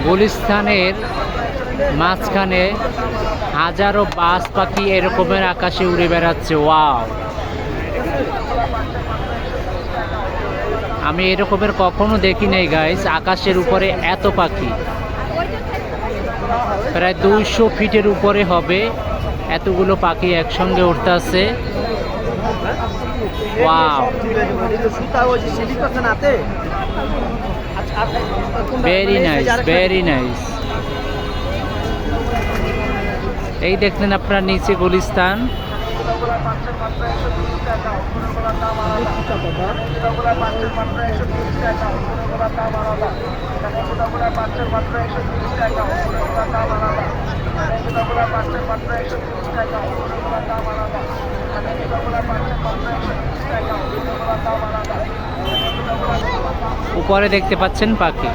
গুলিস্তানের মাঝখানে হাজারো বাজ পাখি এরকমের আকাশে উড়ে বেড়াচ্ছে। ওয়াও, আমি এরকমের কখনো দেখি নাই গাইস, আকাশের উপরে এত পাখি। প্রায় 200 ফিটের উপরে হবে, এতগুলো পাখি একসঙ্গে উঠতেছে। Wow, very nice, very nice. এই দেখলেন আপনার নিচে গুলিস্তান। উপরে দেখতে পাচ্ছেন পাখি।